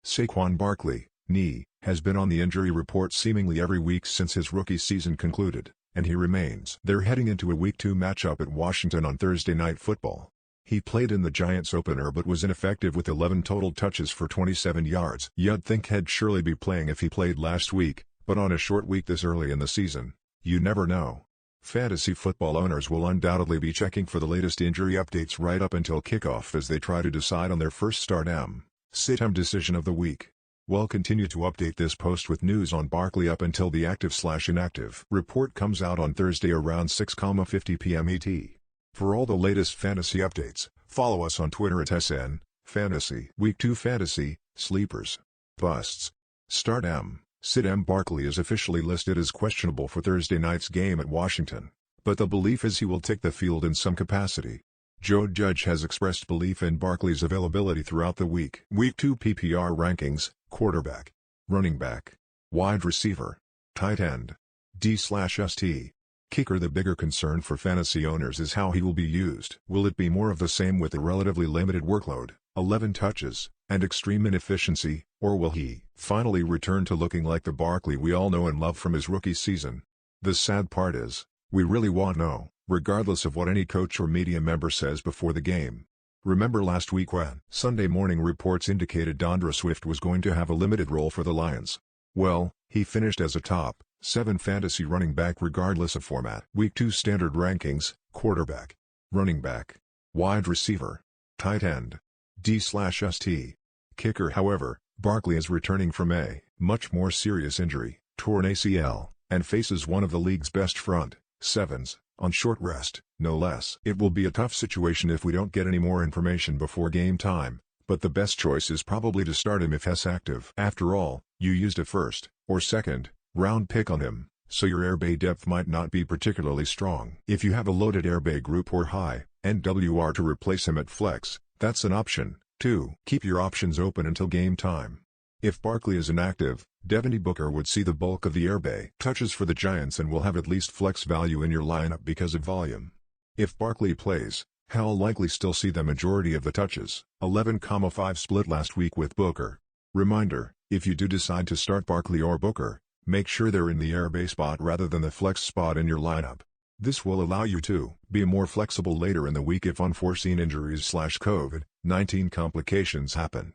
Saquon Barkley, knee, has been on the injury report seemingly every week since his rookie season concluded, and he remains. They're heading into a Week 2 matchup at Washington on Thursday Night Football. He played in the Giants opener but was ineffective with 11 total touches for 27 yards. You'd think he'd surely be playing if he played last week, but on a short week this early in the season, you never know. Fantasy football owners will undoubtedly be checking for the latest injury updates right up until kickoff as they try to decide on their first sit-em decision of the week. We'll continue to update this post with news on Barkley up until the active/inactive report comes out on Thursday around 6:50 p.m. ET. For all the latest fantasy updates, follow us on Twitter at @SNFantasy. Week 2 Fantasy, Sleepers, Busts, Sit-em Barkley is officially listed as questionable for Thursday night's game at Washington, but the belief is he will take the field in some capacity. Joe Judge has expressed belief in Barkley's availability throughout the week. Week 2 PPR rankings: quarterback, running back, wide receiver, tight end, D/ST. Kicker. The bigger concern for fantasy owners is how he will be used. Will it be more of the same with a relatively limited workload, 11 touches, and extreme inefficiency, or will he finally return to looking like the Barkley we all know and love from his rookie season? The sad part is, we really won't know, regardless of what any coach or media member says before the game. Remember last week when Sunday morning reports indicated DeAndre Swift was going to have a limited role for the Lions? Well, he finished as a top 7 fantasy running back regardless of format. Week 2 standard rankings: quarterback, running back, wide receiver, tight end, D/ST. Kicker. However, Barkley is returning from a much more serious injury, torn ACL, and faces one of the league's best front sevens on short rest, no less. It will be a tough situation if we don't get any more information before game time, but the best choice is probably to start him if he's active. After all, you used a first or second round pick on him, so your airbay depth might not be particularly strong. If you have a loaded airbay group or high NWR to replace him at flex, that's an option, too. Keep your options open until game time. If Barkley is inactive, Devin Booker would see the bulk of the airbay touches for the Giants and will have at least flex value in your lineup because of volume. If Barkley plays, he'll likely still see the majority of the touches. 11,5 split last week with Booker. Reminder: if you do decide to start Barkley or Booker, make sure they're in the airbay spot rather than the flex spot in your lineup. This will allow you to be more flexible later in the week if unforeseen injuries/COVID-19 complications happen.